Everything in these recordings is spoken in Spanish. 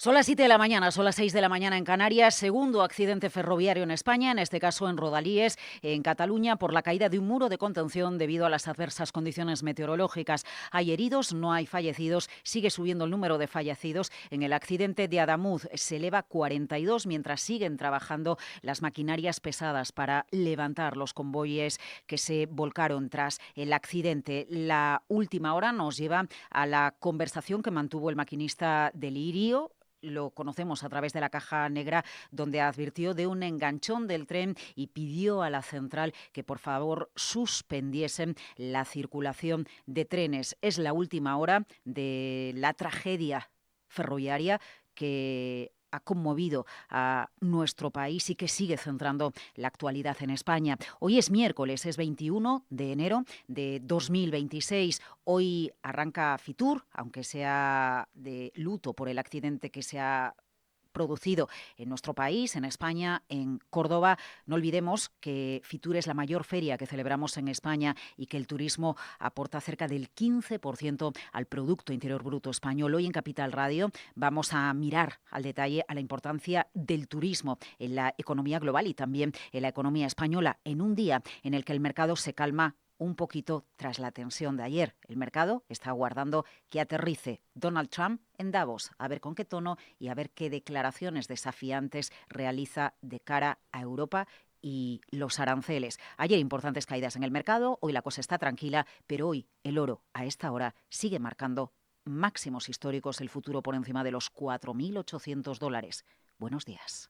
Son las 7 de la mañana, son las 6 de la mañana en Canarias. Segundo accidente ferroviario en España, en este caso en Rodalies, en Cataluña, por la caída de un muro de contención debido a las adversas condiciones meteorológicas. Hay heridos, no hay fallecidos. Sigue subiendo el número de fallecidos. En el accidente de Adamuz se eleva a 42, mientras siguen trabajando las maquinarias pesadas para levantar los convoyes que se volcaron tras el accidente. La última hora nos lleva a la conversación que mantuvo el maquinista del Lirio. Lo conocemos a través de la caja negra, donde advirtió de un enganchón del tren y pidió a la central que por favor suspendiesen la circulación de trenes. Es la última hora de la tragedia ferroviaria que ha conmovido a nuestro país y que sigue centrando la actualidad en España. Hoy es miércoles, es 21 de enero de 2026. Hoy arranca Fitur, aunque sea de luto por el accidente que se ha producido en nuestro país, en España, en Córdoba. No olvidemos que Fitur es la mayor feria que celebramos en España y que el turismo aporta cerca del 15% al Producto Interior Bruto español. Hoy en Capital Radio vamos a mirar al detalle a la importancia del turismo en la economía global y también en la economía española, en un día en el que el mercado se calma un poquito tras la tensión de ayer. El mercado está aguardando que aterrice Donald Trump en Davos, a ver con qué tono y a ver qué declaraciones desafiantes realiza de cara a Europa y los aranceles. Ayer importantes caídas en el mercado, hoy la cosa está tranquila, pero hoy el oro a esta hora sigue marcando máximos históricos, el futuro por encima de los $4.800. Buenos días.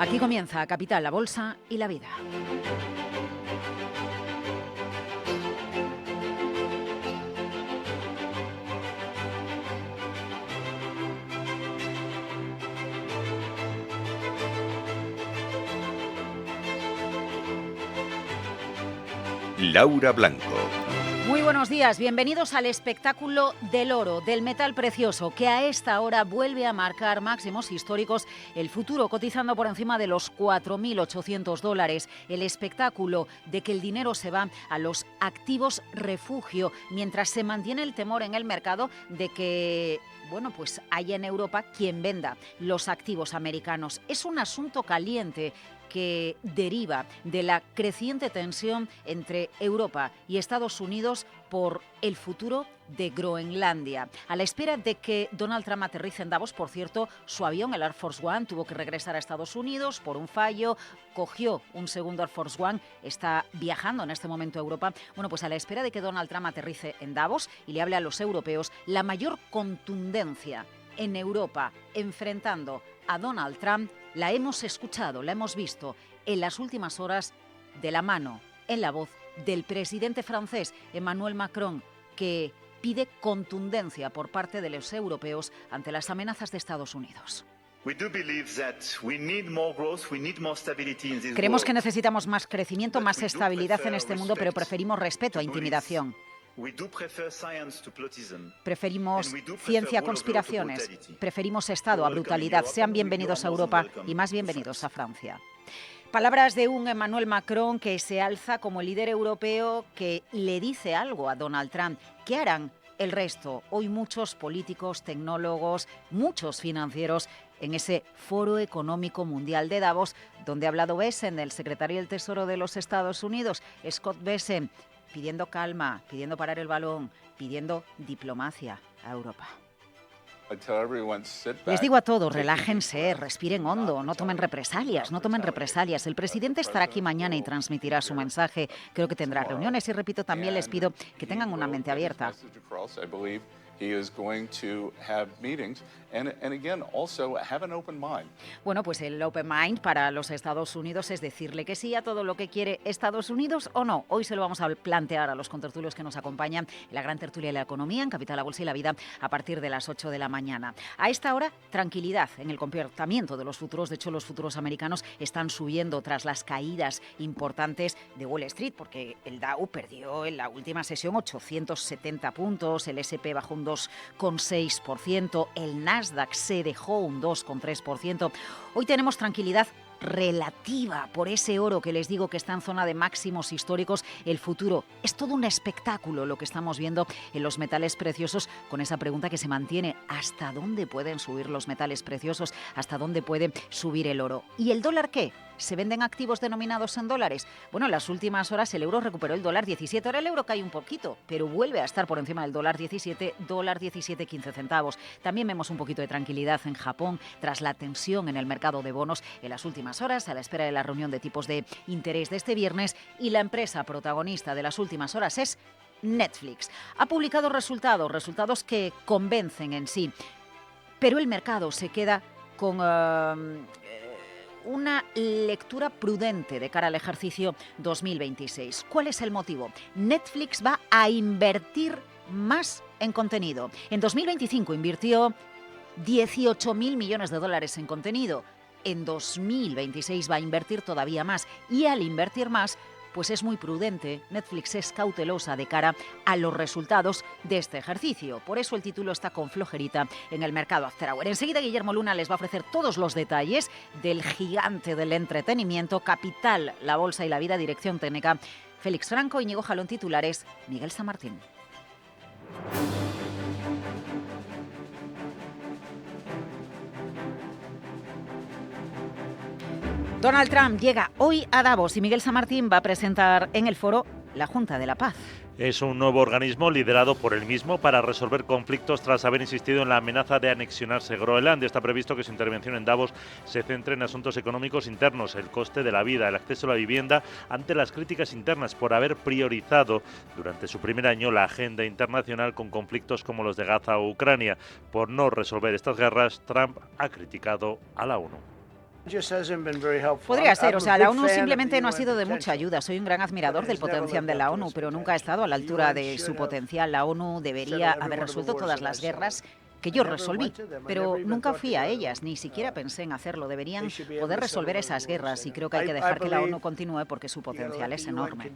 Aquí comienza Capital, la Bolsa y la Vida. Laura Blanco. Muy buenos días, bienvenidos al espectáculo del oro, del metal precioso, que a esta hora vuelve a marcar máximos históricos, el futuro cotizando por encima de los $4.800, el espectáculo de que el dinero se va a los activos refugio, mientras se mantiene el temor en el mercado de que pues haya en Europa quien venda los activos americanos. Es un asunto caliente que deriva de la creciente tensión entre Europa y Estados Unidos por el futuro de Groenlandia. A la espera de que Donald Trump aterrice en Davos, por cierto, su avión, el Air Force One, tuvo que regresar a Estados Unidos por un fallo, cogió un segundo Air Force One, está viajando en este momento a Europa. Pues a la espera de que Donald Trump aterrice en Davos y le hable a los europeos, la mayor contundencia en Europa enfrentando a Donald Trump la hemos escuchado, la hemos visto en las últimas horas de la mano, en la voz del presidente francés Emmanuel Macron, que pide contundencia por parte de los europeos ante las amenazas de Estados Unidos. Creemos que necesitamos más crecimiento, más estabilidad en este mundo, pero preferimos respeto a intimidación. Preferimos ciencia a conspiraciones, preferimos Estado a brutalidad. Sean bienvenidos a Europa y más bienvenidos a Francia. Palabras de un Emmanuel Macron que se alza como líder europeo, que le dice algo a Donald Trump. ¿Qué harán el resto? Hoy muchos políticos, tecnólogos, muchos financieros en ese Foro Económico Mundial de Davos, donde ha hablado Bessent, el secretario del Tesoro de los Estados Unidos, Scott Bessent, pidiendo calma, pidiendo parar el balón, pidiendo diplomacia a Europa. Les digo a todos, relájense, respiren hondo, no tomen represalias, El presidente estará aquí mañana y transmitirá su mensaje. Creo que tendrá reuniones y, repito, también les pido que tengan una mente abierta. He is going to have meetings and again also have an open mind. Pues el open mind para los Estados Unidos es decirle que sí a todo lo que quiere Estados Unidos o no. Hoy se lo vamos a plantear a los contertulios que nos acompañan en la gran tertulia de la economía en Capital, la Bolsa y la Vida a partir de las 8 de la mañana. A esta hora, tranquilidad en el comportamiento de los futuros. De hecho, los futuros americanos están subiendo tras las caídas importantes de Wall Street, porque el Dow perdió en la última sesión 870 puntos, el S&P bajó un 2,6%, el Nasdaq se dejó un 2,3%. Hoy tenemos tranquilidad relativa por ese oro que les digo que está en zona de máximos históricos. El futuro es todo un espectáculo lo que estamos viendo en los metales preciosos, con esa pregunta que se mantiene: ¿hasta dónde pueden subir los metales preciosos? ¿Hasta dónde puede subir el oro? ¿Y el dólar qué? ¿Se venden activos denominados en dólares? Bueno, en las últimas horas el euro recuperó el dólar 17. Ahora el euro cae un poquito, pero vuelve a estar por encima del dólar 17, dólar 17,15 centavos. También vemos un poquito de tranquilidad en Japón tras la tensión en el mercado de bonos en las últimas horas, a la espera de la reunión de tipos de interés de este viernes. Y la empresa protagonista de las últimas horas es Netflix. Ha publicado resultados que convencen en sí, pero el mercado se queda con una lectura prudente de cara al ejercicio 2026. ¿Cuál es el motivo? Netflix va a invertir más en contenido. En 2025 invirtió 18.000 millones de dólares en contenido. En 2026 va a invertir todavía más. Y al invertir más, pues es muy prudente. Netflix es cautelosa de cara a los resultados de este ejercicio. Por eso el título está con flojerita en el mercado after hour. Enseguida Guillermo Luna les va a ofrecer todos los detalles del gigante del entretenimiento. Capital, la bolsa y la vida, dirección técnica Félix Franco, Íñigo Jalón, titulares Miguel San Martín. Donald Trump llega hoy a Davos y Miguel San Martín va a presentar en el foro la Junta de la Paz. Es un nuevo organismo liderado por él mismo para resolver conflictos tras haber insistido en la amenaza de anexionarse Groenlandia. Está previsto que su intervención en Davos se centre en asuntos económicos internos, el coste de la vida, el acceso a la vivienda, ante las críticas internas por haber priorizado durante su primer año la agenda internacional con conflictos como los de Gaza o Ucrania. Por no resolver estas guerras, Trump ha criticado a la ONU. Podría ser, la ONU simplemente no ha sido de mucha ayuda. Soy un gran admirador del potencial de la ONU, pero nunca ha estado a la altura de su potencial. La ONU debería haber resuelto todas las guerras que yo resolví, pero nunca fui a ellas, ni siquiera pensé en hacerlo. Deberían poder resolver esas guerras y creo que hay que dejar que la ONU continúe porque su potencial es enorme.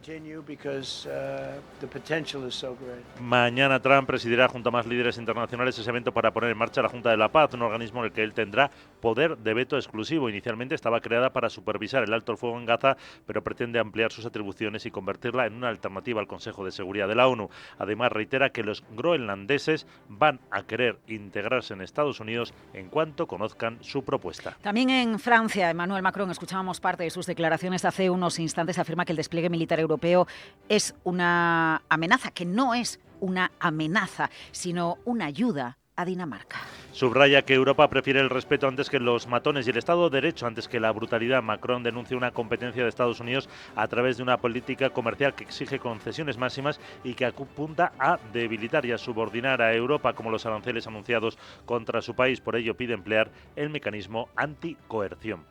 Mañana Trump presidirá junto a más líderes internacionales ese evento para poner en marcha la Junta de la Paz, un organismo en el que él tendrá poder de veto exclusivo. Inicialmente estaba creada para supervisar el alto el fuego en Gaza, pero pretende ampliar sus atribuciones y convertirla en una alternativa al Consejo de Seguridad de la ONU. Además, reitera que los groenlandeses van a querer integrarse en Estados Unidos en cuanto conozcan su propuesta. También en Francia, Emmanuel Macron, escuchábamos parte de sus declaraciones hace unos instantes, afirma que el despliegue militar europeo es una amenaza, que no es una amenaza, sino una ayuda a Dinamarca. Subraya que Europa prefiere el respeto antes que los matones y el Estado de Derecho antes que la brutalidad. Macron denuncia una competencia de Estados Unidos a través de una política comercial que exige concesiones máximas y que apunta a debilitar y a subordinar a Europa, como los aranceles anunciados contra su país. Por ello pide emplear el mecanismo anticoerción.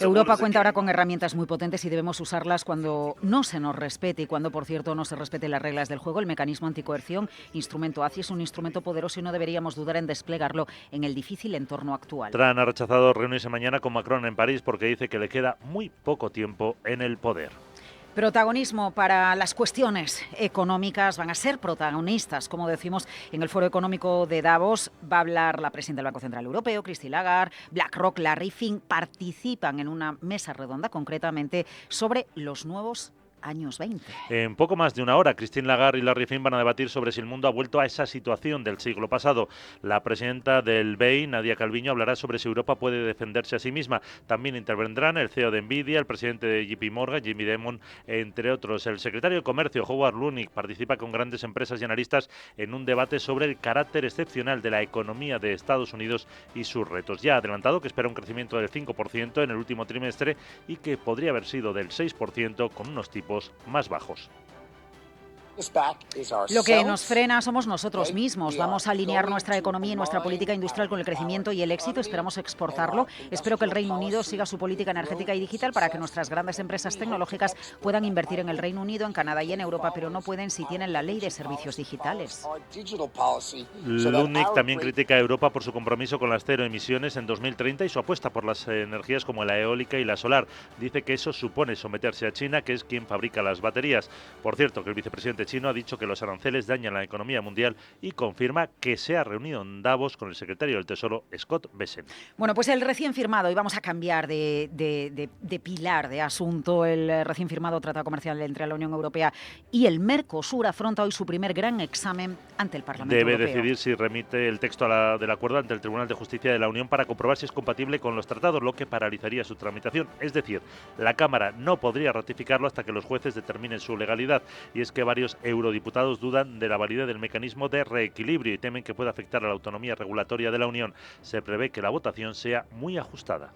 Europa cuenta ahora con herramientas muy potentes y debemos usarlas cuando no se nos respete y cuando, por cierto, no se respeten las reglas del juego. El mecanismo anticoerción, instrumento ACI, es un instrumento poderoso y no deberíamos dudar en desplegarlo en el difícil entorno actual. Trump ha rechazado reunirse mañana con Macron en París porque dice que le queda muy poco tiempo en el poder. Protagonismo para las cuestiones económicas, van a ser protagonistas, como decimos, en el Foro Económico de Davos. Va a hablar la presidenta del Banco Central Europeo, Christine Lagarde, BlackRock, Larry Fink, participan en una mesa redonda concretamente sobre los nuevos años 20. En poco más de una hora, Christine Lagarde y Larry Fink van a debatir sobre si el mundo ha vuelto a esa situación del siglo pasado. La presidenta del BEI, Nadia Calviño, hablará sobre si Europa puede defenderse a sí misma. También intervendrán el CEO de Nvidia, el presidente de JP Morgan, Jamie Dimon, entre otros. El secretario de Comercio, Howard Lutnick, participa con grandes empresas y analistas en un debate sobre el carácter excepcional de la economía de Estados Unidos y sus retos. Ya ha adelantado que espera un crecimiento del 5% en el último trimestre y que podría haber sido del 6% con unos tipos más bajos. Lo que nos frena somos nosotros mismos. Vamos a alinear nuestra economía y nuestra política industrial con el crecimiento y el éxito. Esperamos exportarlo. Espero que el Reino Unido siga su política energética y digital para que nuestras grandes empresas tecnológicas puedan invertir en el Reino Unido, en Canadá y en Europa, pero no pueden si tienen la ley de servicios digitales. Lutnick también critica a Europa por su compromiso con las cero emisiones en 2030 y su apuesta por las energías como la eólica y la solar. Dice que eso supone someterse a China, que es quien fabrica las baterías. Por cierto, que el vicepresidente chino ha dicho que los aranceles dañan la economía mundial y confirma que se ha reunido en Davos con el secretario del Tesoro, Scott Bessent. Bueno, pues el recién firmado, y vamos a cambiar de pilar de asunto, el recién firmado Tratado Comercial entre la Unión Europea y el Mercosur afronta hoy su primer gran examen ante el Parlamento Debe Europeo. decidir si remite el texto del acuerdo ante el Tribunal de Justicia de la Unión para comprobar si es compatible con los tratados, lo que paralizaría su tramitación. Es decir, la Cámara no podría ratificarlo hasta que los jueces determinen su legalidad. Y es que varios eurodiputados dudan de la validez del mecanismo de reequilibrio y temen que pueda afectar a la autonomía regulatoria de la Unión. Se prevé que la votación sea muy ajustada.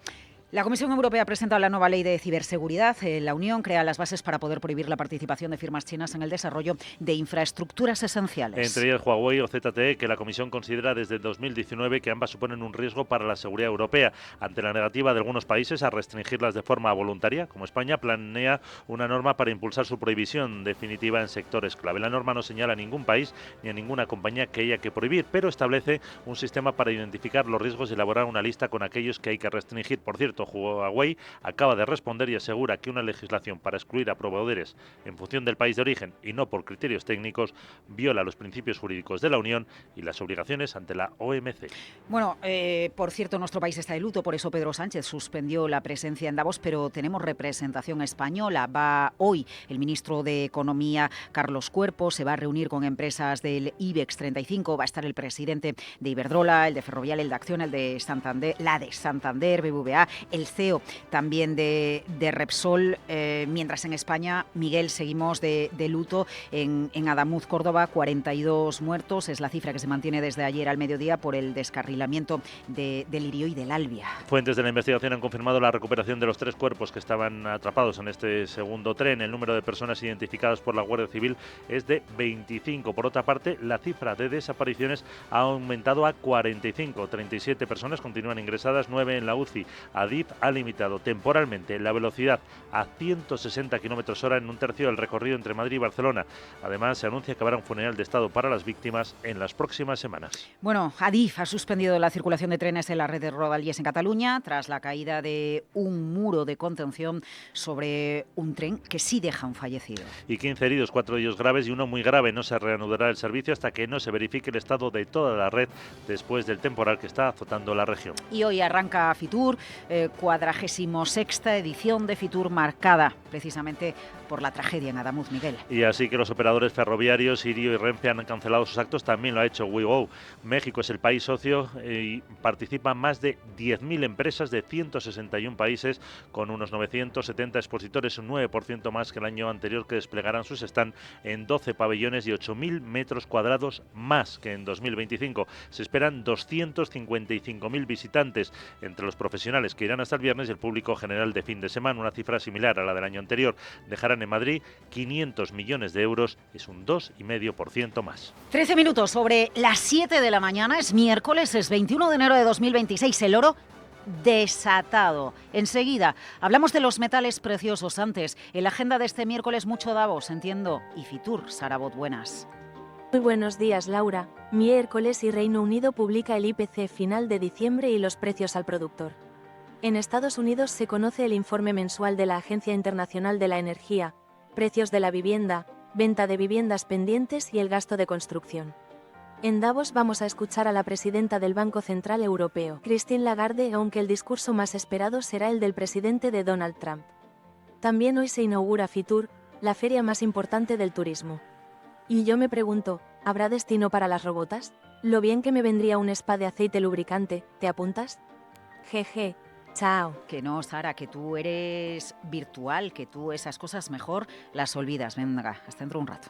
La Comisión Europea ha presentado la nueva ley de ciberseguridad. La Unión crea las bases para poder prohibir la participación de firmas chinas en el desarrollo de infraestructuras esenciales. Entre ellas Huawei o ZTE, que la Comisión considera desde 2019 que ambas suponen un riesgo para la seguridad europea. Ante la negativa de algunos países a restringirlas de forma voluntaria, como España, planea una norma para impulsar su prohibición definitiva en sectores clave. La norma no señala a ningún país ni a ninguna compañía que haya que prohibir, pero establece un sistema para identificar los riesgos y elaborar una lista con aquellos que hay que restringir. Por cierto, Huawei acaba de responder y asegura que una legislación para excluir a proveedores en función del país de origen y no por criterios técnicos viola los principios jurídicos de la Unión y las obligaciones ante la OMC. Bueno, por cierto, nuestro país está de luto, por eso Pedro Sánchez suspendió la presencia en Davos, pero tenemos representación española. Va hoy el ministro de Economía, Carlos Cuerpo, se va a reunir con empresas del IBEX 35, va a estar el presidente de Iberdrola, el de Ferrovial, el de Acciona, el de Santander, la de Santander, BBVA, el CEO también de Repsol, mientras en España, Miguel, seguimos de luto en Adamuz, Córdoba, 42 muertos, es la cifra que se mantiene desde ayer al mediodía por el descarrilamiento del Lirio y del Albia. Fuentes de la investigación han confirmado la recuperación de los 3 cuerpos que estaban atrapados en este segundo tren. El número de personas identificadas por la Guardia Civil es de 25. Por otra parte, la cifra de desapariciones ha aumentado a 45. 37 personas continúan ingresadas, 9 en la UCI. Adif ha limitado temporalmente la velocidad a 160 km/h en un tercio del recorrido entre Madrid y Barcelona. Además, se anuncia que habrá un funeral de Estado para las víctimas en las próximas semanas. Bueno, Adif ha suspendido la circulación de trenes en la red de Rodalies en Cataluña tras la caída de un muro de contención sobre un tren que sí deja un fallecido. Y 15 heridos, 4 de ellos graves y uno muy grave. No se reanudará el servicio hasta que no se verifique el estado de toda la red después del temporal que está azotando la región. Y hoy arranca Fitur, 46ª edición de Fitur, marcada precisamente por la tragedia en Adamuz, Miguel. Y así que los operadores ferroviarios, Irio y Renfe, han cancelado sus actos. También lo ha hecho WeGo. México es el país socio y participan más de 10.000 empresas de 161 países con unos 970 expositores, un 9% más que el año anterior, que desplegarán sus stand en 12 pabellones y 8.000 metros cuadrados más que en 2025. Se esperan 255.000 visitantes entre los profesionales que irán hasta el viernes y el público general de fin de semana, una cifra similar a la del año anterior. Dejarán en Madrid 500 millones de euros, es un 2,5% más. 13 minutos sobre las 7 de la mañana, es miércoles, es 21 de enero de 2026, el oro desatado. Enseguida hablamos de los metales preciosos. Antes, en la agenda de este miércoles, mucho Davos, entiendo, y Fitur. Sara Bot, buenas. Muy buenos días, Laura. Miércoles y Reino Unido publica el IPC final de diciembre y los precios al productor. En Estados Unidos se conoce el informe mensual de la Agencia Internacional de la Energía, precios de la vivienda, venta de viviendas pendientes y el gasto de construcción. En Davos vamos a escuchar a la presidenta del Banco Central Europeo, Christine Lagarde, aunque el discurso más esperado será el del presidente de Donald Trump. También hoy se inaugura Fitur, la feria más importante del turismo. Y yo me pregunto, ¿habrá destino para las robotas? Lo bien que me vendría un spa de aceite lubricante, ¿te apuntas? Jeje, chao. Que no, Sara, que tú eres virtual, que tú esas cosas mejor las olvidas. Venga, hasta dentro de un rato.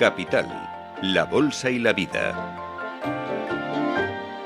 Capital, la bolsa y la vida.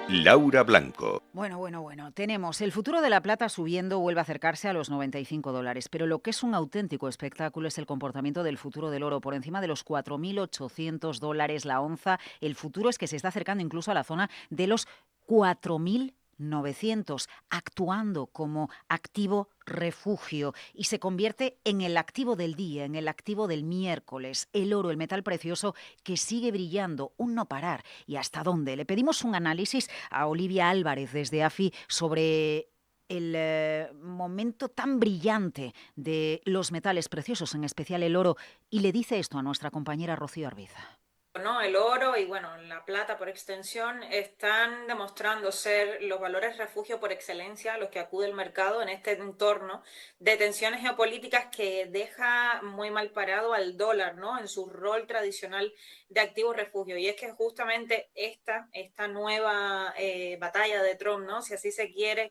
Laura Blanco. Bueno, tenemos el futuro de la plata subiendo, vuelve a acercarse a los $95, pero lo que es un auténtico espectáculo es el comportamiento del futuro del oro, por encima de los $4.800 la onza. El futuro es que se está acercando incluso a la zona de los 4.900, actuando como activo refugio, y se convierte en el activo del día, en el activo del miércoles. El oro, el metal precioso que sigue brillando, un no parar. ¿Y hasta dónde? Le pedimos un análisis a Olivia Álvarez desde AFI sobre el momento tan brillante de los metales preciosos, en especial el oro, y le dice esto a nuestra compañera Rocío Arbiza. ¿No? El oro y bueno, la plata por extensión están demostrando ser los valores refugio por excelencia a los que acude el mercado en este entorno de tensiones geopolíticas que deja muy mal parado al dólar, ¿no? En su rol tradicional de activo refugio. Y es que justamente esta nueva batalla de Trump, ¿no? Si así se quiere,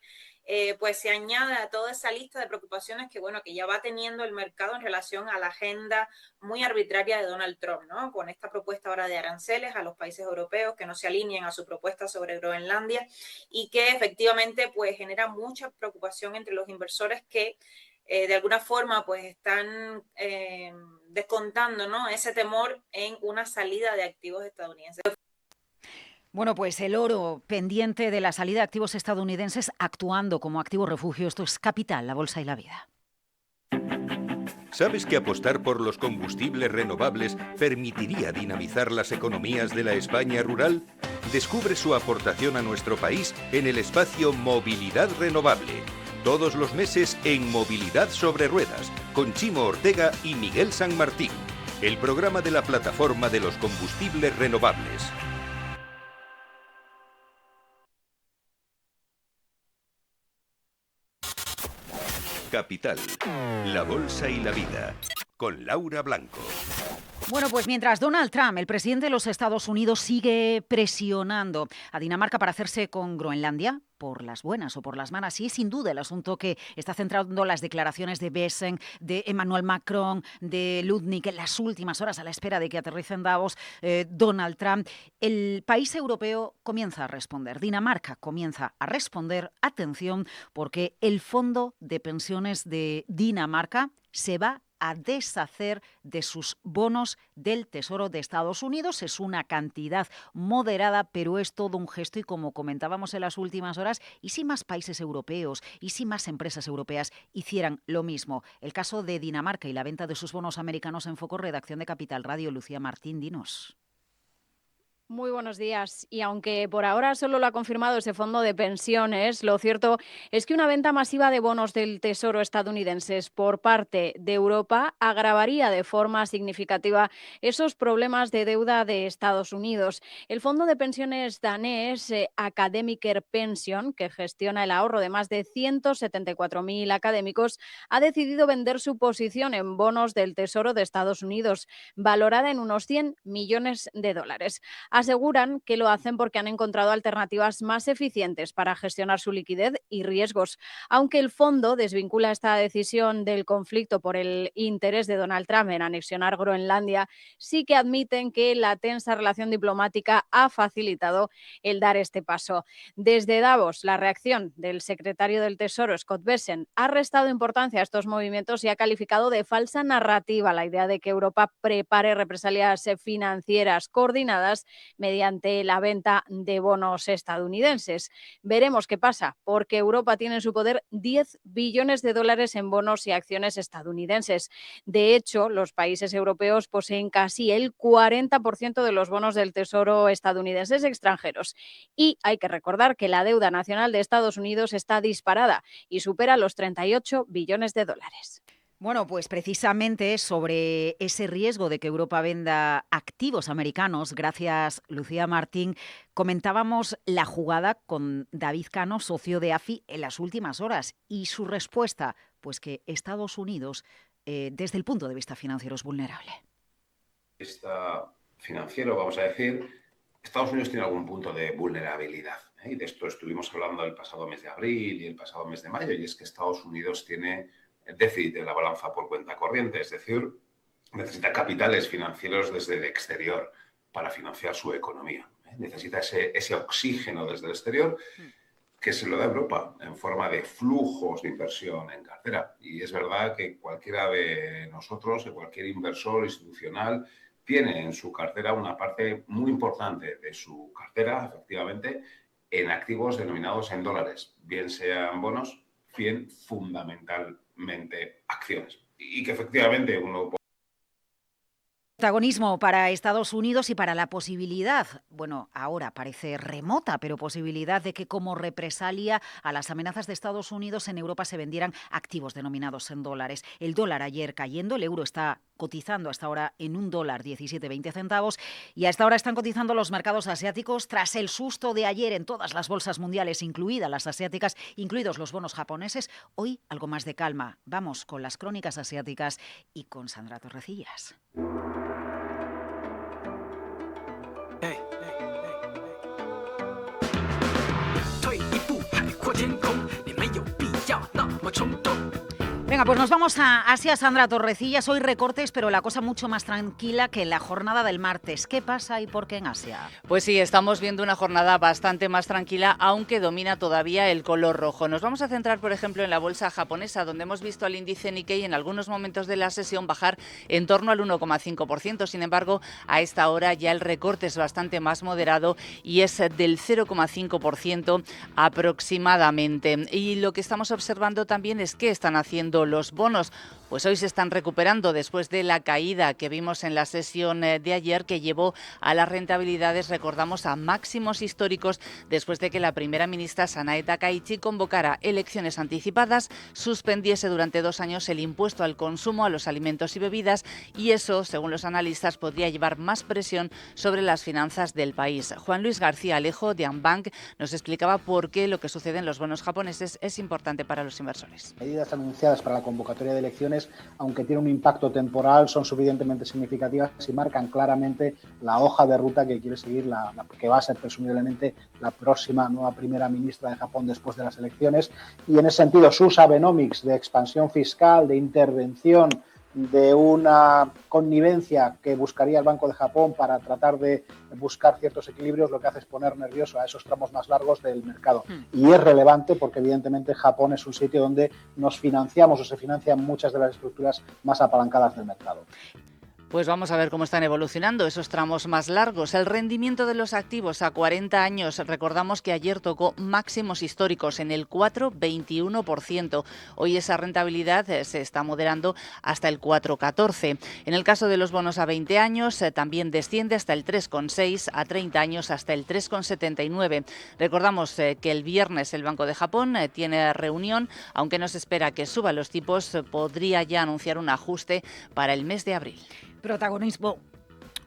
pues se añade a toda esa lista de preocupaciones que, bueno, que ya va teniendo el mercado en relación a la agenda muy arbitraria de Donald Trump, ¿no? Con esta propuesta ahora de aranceles a los países europeos que no se alineen a su propuesta sobre Groenlandia y que efectivamente pues genera mucha preocupación entre los inversores que de alguna forma pues están descontando, ¿no? Ese temor en una salida de activos estadounidenses. Bueno, pues el oro pendiente de la salida de activos estadounidenses actuando como activo refugio. Esto es Capital, la bolsa y la vida. ¿Sabes que apostar por los combustibles renovables permitiría dinamizar las economías de la España rural? Descubre su aportación a nuestro país en el espacio Movilidad Renovable. Todos los meses en Movilidad sobre Ruedas, con Chimo Ortega y Miguel San Martín. El programa de la plataforma de los combustibles renovables. Capital, la bolsa y la vida, con Laura Blanco. Bueno, pues mientras Donald Trump, el presidente de los Estados Unidos, sigue presionando a Dinamarca para hacerse con Groenlandia, por las buenas o por las malas, y es sin duda el asunto que está centrando las declaraciones de Bessent, de Emmanuel Macron, de Ludwig en las últimas horas a la espera de que aterrice en Davos Donald Trump. El país europeo comienza a responder, Dinamarca comienza a responder, atención, porque el fondo de pensiones de Dinamarca se va a deshacer de sus bonos del Tesoro de Estados Unidos. Es una cantidad moderada, pero es todo un gesto y, como comentábamos en las últimas horas, ¿y si más países europeos y si más empresas europeas hicieran lo mismo? El caso de Dinamarca y la venta de sus bonos americanos en foco. Redacción de Capital Radio, Lucía Martín, dinos. Muy buenos días. Y aunque por ahora solo lo ha confirmado ese fondo de pensiones, lo cierto es que una venta masiva de bonos del Tesoro estadounidenses por parte de Europa agravaría de forma significativa esos problemas de deuda de Estados Unidos. El fondo de pensiones danés Academiker Pension, que gestiona el ahorro de más de 174.000 académicos, ha decidido vender su posición en bonos del Tesoro de Estados Unidos, valorada en unos $100 millones. Aseguran que lo hacen porque han encontrado alternativas más eficientes para gestionar su liquidez y riesgos. Aunque el fondo desvincula esta decisión del conflicto por el interés de Donald Trump en anexionar Groenlandia, sí que admiten que la tensa relación diplomática ha facilitado el dar este paso. Desde Davos, la reacción del secretario del Tesoro, Scott Bessent, ha restado importancia a estos movimientos y ha calificado de falsa narrativa la idea de que Europa prepare represalias financieras coordinadas mediante la venta de bonos estadounidenses. Veremos qué pasa, porque Europa tiene en su poder $10 billones en bonos y acciones estadounidenses. De hecho, los países europeos poseen casi el 40% de los bonos del Tesoro estadounidenses extranjeros. Y hay que recordar que la deuda nacional de Estados Unidos está disparada y supera los $38 billones. Bueno, pues precisamente sobre ese riesgo de que Europa venda activos americanos, gracias Lucía Martín, comentábamos la jugada con David Cano, socio de AFI, en las últimas horas, y su respuesta, pues que Estados Unidos, desde el punto de vista financiero, es vulnerable. Financiero, vamos a decir, Estados Unidos tiene algún punto de vulnerabilidad, y de esto estuvimos hablando el pasado mes de abril y el pasado mes de mayo, y es que Estados Unidos tiene déficit de la balanza por cuenta corriente, es decir, necesita capitales financieros desde el exterior para financiar su economía. Necesita ese oxígeno desde el exterior que se lo da Europa en forma de flujos de inversión en cartera. Y es verdad que cualquiera de nosotros, cualquier inversor institucional, tiene en su cartera una parte muy importante de su cartera, efectivamente, en activos denominados en dólares, bien sean bonos, bien fundamentalmente acciones. Y que efectivamente uno Protagonismo para Estados Unidos y para la posibilidad, bueno, ahora parece remota, pero posibilidad de que como represalia a las amenazas de Estados Unidos en Europa se vendieran activos denominados en dólares. El dólar ayer cayendo, el euro está cotizando hasta ahora en $1.1720 y hasta ahora están cotizando los mercados asiáticos tras el susto de ayer en todas las bolsas mundiales, incluidas las asiáticas, incluidos los bonos japoneses. Hoy algo más de calma. Vamos con las crónicas asiáticas y con Sandra Torrecillas. Venga, pues nos vamos a Asia, Sandra Torrecillas. Hoy recortes, pero la cosa mucho más tranquila que la jornada del martes. ¿Qué pasa y por qué en Asia? Pues sí, estamos viendo una jornada bastante más tranquila, aunque domina todavía el color rojo. Nos vamos a centrar, por ejemplo, en la bolsa japonesa, donde hemos visto al índice Nikkei en algunos momentos de la sesión bajar en torno al 1,5%. Sin embargo, a esta hora ya el recorte es bastante más moderado y es del 0,5% aproximadamente. Y lo que estamos observando también es qué están haciendo los bonos. Pues hoy se están recuperando después de la caída que vimos en la sesión de ayer, que llevó a las rentabilidades, recordamos, a máximos históricos después de que la primera ministra Sanae Takaichi convocara elecciones anticipadas, suspendiese durante 2 años el impuesto al consumo, a los alimentos y bebidas, y eso, según los analistas, podría llevar más presión sobre las finanzas del país. Juan Luis García Alejo, de Ambank, nos explicaba por qué lo que sucede en los bonos japoneses es importante para los inversores. Medidas anunciadas para la convocatoria de elecciones, aunque tiene un impacto temporal, son suficientemente significativas y marcan claramente la hoja de ruta que quiere seguir que va a ser presumiblemente la próxima nueva primera ministra de Japón después de las elecciones. Y en ese sentido, sus Abenomics de expansión fiscal, de intervención, de una connivencia que buscaría el Banco de Japón para tratar de buscar ciertos equilibrios, lo que hace es poner nervioso a esos tramos más largos del mercado. Y es relevante porque evidentemente Japón es un sitio donde nos financiamos o se financian muchas de las estructuras más apalancadas del mercado. Pues vamos a ver cómo están evolucionando esos tramos más largos. El rendimiento de los activos a 40 años, recordamos que ayer tocó máximos históricos en el 4,21%. Hoy esa rentabilidad se está moderando hasta el 4,14%. En el caso de los bonos a 20 años, también desciende hasta el 3,6%, a 30 años hasta el 3,79%. Recordamos que el viernes el Banco de Japón tiene reunión, aunque no se espera que suba los tipos, podría ya anunciar un ajuste para el mes de abril. Protagonismo.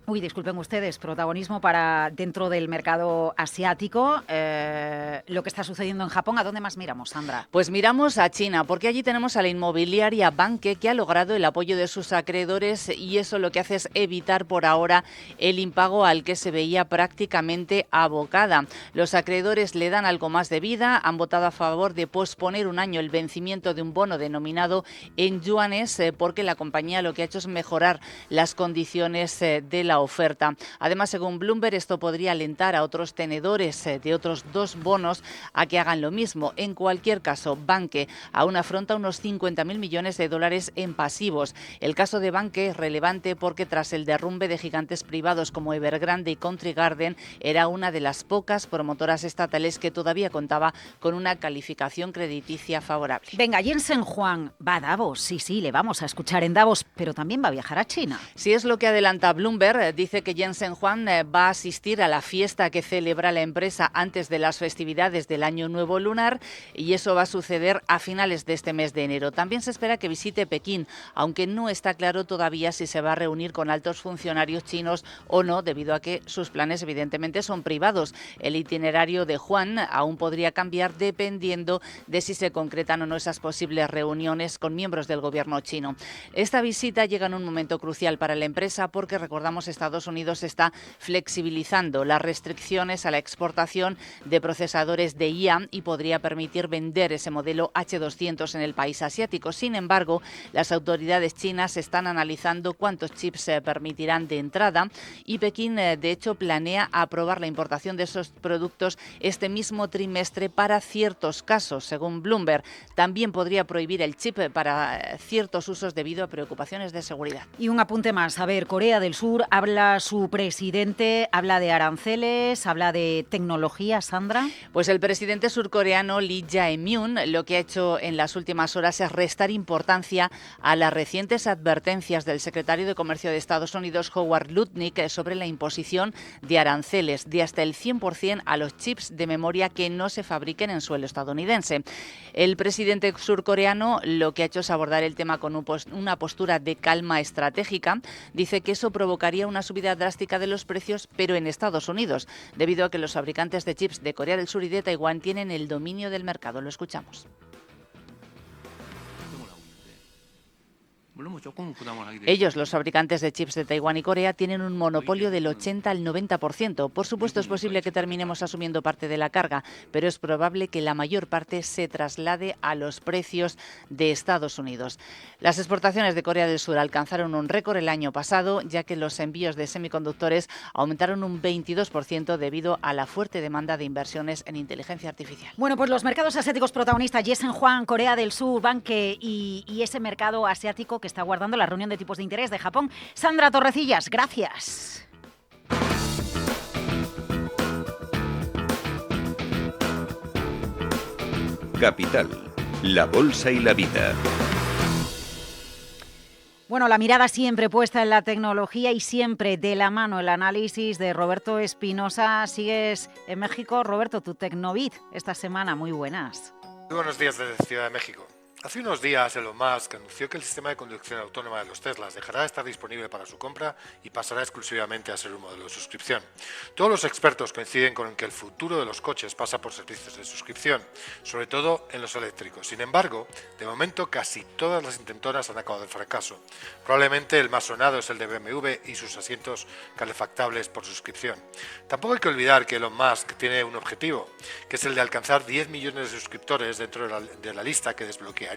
Disculpen ustedes, protagonismo para dentro del mercado asiático. Lo que está sucediendo en Japón, ¿a dónde más miramos, Sandra? Pues miramos a China, porque allí tenemos a la inmobiliaria Vanke, que ha logrado el apoyo de sus acreedores, y eso lo que hace es evitar por ahora el impago al que se veía prácticamente abocada. Los acreedores le dan algo más de vida, han votado a favor de posponer 1 año el vencimiento de un bono denominado en yuanes, porque la compañía lo que ha hecho es mejorar las condiciones de la oferta. Además, según Bloomberg, esto podría alentar a otros tenedores de otros 2 bonos a que hagan lo mismo. En cualquier caso, Vanke aún afronta unos 50.000 millones de dólares en pasivos. El caso de Vanke es relevante porque tras el derrumbe de gigantes privados como Evergrande y Country Garden, era una de las pocas promotoras estatales que todavía contaba con una calificación crediticia favorable. Venga, Jensen Huang va a Davos. Sí, le vamos a escuchar en Davos, pero también va a viajar a China. Si es lo que adelanta Bloomberg, dice que Jensen Huang va a asistir a la fiesta que celebra la empresa antes de las festividades del Año Nuevo Lunar, y eso va a suceder a finales de este mes de enero. También se espera que visite Pekín, aunque no está claro todavía si se va a reunir con altos funcionarios chinos o no, debido a que sus planes evidentemente son privados. El itinerario de Huang aún podría cambiar dependiendo de si se concretan o no esas posibles reuniones con miembros del gobierno chino. Esta visita llega en un momento crucial para la empresa porque, recordamos, Estados Unidos está flexibilizando las restricciones a la exportación de procesadores de IA y podría permitir vender ese modelo H200 en el país asiático. Sin embargo, las autoridades chinas están analizando cuántos chips se permitirán de entrada, y Pekín, de hecho, planea aprobar la importación de esos productos este mismo trimestre para ciertos casos, según Bloomberg. También podría prohibir el chip para ciertos usos debido a preocupaciones de seguridad. Y un apunte más. A ver, Corea del Sur abre habla su presidente, habla de aranceles, habla de tecnología, Sandra. Pues el presidente surcoreano Lee Jae-myung lo que ha hecho en las últimas horas es restar importancia a las recientes advertencias del secretario de Comercio de Estados Unidos, Howard Lutnick, sobre la imposición de aranceles de hasta el 100% a los chips de memoria que no se fabriquen en suelo estadounidense. El presidente surcoreano lo que ha hecho es abordar el tema con una postura de calma estratégica. Dice que eso provocaría una subida drástica de los precios, pero en Estados Unidos, debido a que los fabricantes de chips de Corea del Sur y de Taiwán tienen el dominio del mercado. Lo escuchamos. Ellos, los fabricantes de chips de Taiwán y Corea, tienen un monopolio del 80 al 90%. Por supuesto, es posible que terminemos asumiendo parte de la carga, pero es probable que la mayor parte se traslade a los precios de Estados Unidos. Las exportaciones de Corea del Sur alcanzaron un récord el año pasado, ya que los envíos de semiconductores aumentaron un 22% debido a la fuerte demanda de inversiones en inteligencia artificial. Bueno, pues los mercados asiáticos protagonistas, Yesen-Juan, Corea del Sur, Banque y ese mercado asiático que está guardando la reunión de tipos de interés de Japón. Sandra Torrecillas, gracias. Capital, la bolsa y la vida. Bueno, la mirada siempre puesta en la tecnología y siempre de la mano el análisis de Roberto Espinosa. Sigues en México. Roberto, tu Tecnovit esta semana. Muy buenas. Muy buenos días desde Ciudad de México. Hace unos días Elon Musk anunció que el sistema de conducción autónoma de los Teslas dejará de estar disponible para su compra y pasará exclusivamente a ser un modelo de suscripción. Todos los expertos coinciden con que el futuro de los coches pasa por servicios de suscripción, sobre todo en los eléctricos. Sin embargo, de momento casi todas las intentonas han acabado de fracaso. Probablemente el más sonado es el de BMW y sus asientos calefactables por suscripción. Tampoco hay que olvidar que Elon Musk tiene un objetivo, que es el de alcanzar 10 millones de suscriptores dentro de la lista que desbloquearía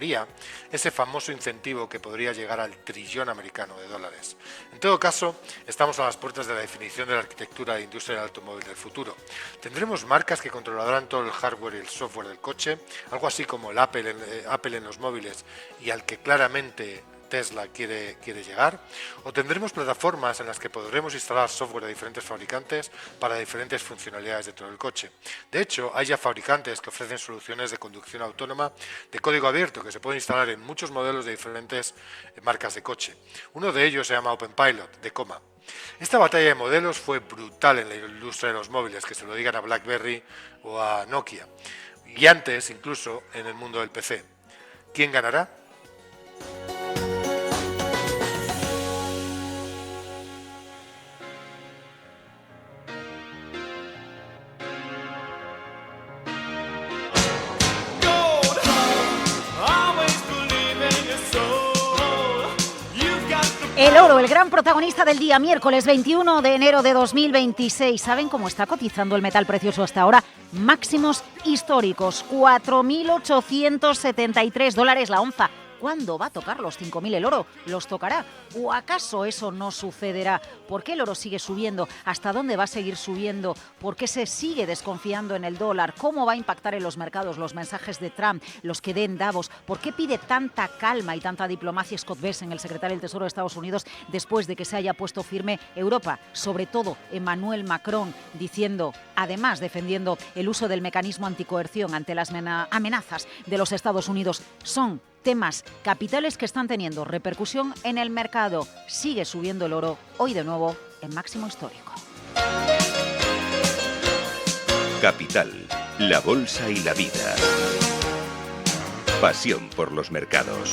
ese famoso incentivo que podría llegar al $1 trillón americano de dólares. En todo caso, estamos a las puertas de la definición de la arquitectura de industria del automóvil del futuro. Tendremos marcas que controlarán todo el hardware y el software del coche, algo así como el Apple en los móviles y al que claramente Tesla quiere llegar, o tendremos plataformas en las que podremos instalar software de diferentes fabricantes para diferentes funcionalidades dentro del coche. De hecho, hay ya fabricantes que ofrecen soluciones de conducción autónoma de código abierto que se pueden instalar en muchos modelos de diferentes marcas de coche. Uno de ellos se llama OpenPilot, de Coma. Esta batalla de modelos fue brutal en la industria de los móviles, que se lo digan a BlackBerry o a Nokia, y antes incluso en el mundo del PC. ¿Quién ganará? El oro, el gran protagonista del día, miércoles 21 de enero de 2026. ¿Saben cómo está cotizando el metal precioso hasta ahora? Máximos históricos, $4.873 la onza. ¿Cuándo va a tocar los 5.000 el oro? ¿Los tocará? ¿O acaso eso no sucederá? ¿Por qué el oro sigue subiendo? ¿Hasta dónde va a seguir subiendo? ¿Por qué se sigue desconfiando en el dólar? ¿Cómo va a impactar en los mercados los mensajes de Trump, los que dé en Davos? ¿Por qué pide tanta calma y tanta diplomacia Scott Bessent, el secretario del Tesoro de Estados Unidos, después de que se haya puesto firme Europa? Sobre todo Emmanuel Macron diciendo, además defendiendo el uso del mecanismo anticoerción ante las amenazas de los Estados Unidos. Son temas capitales que están teniendo repercusión en el mercado. Sigue subiendo el oro, hoy de nuevo en máximo histórico. Capital, la bolsa y la vida. Pasión por los mercados.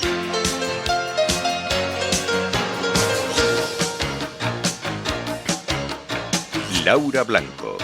Laura Blanco.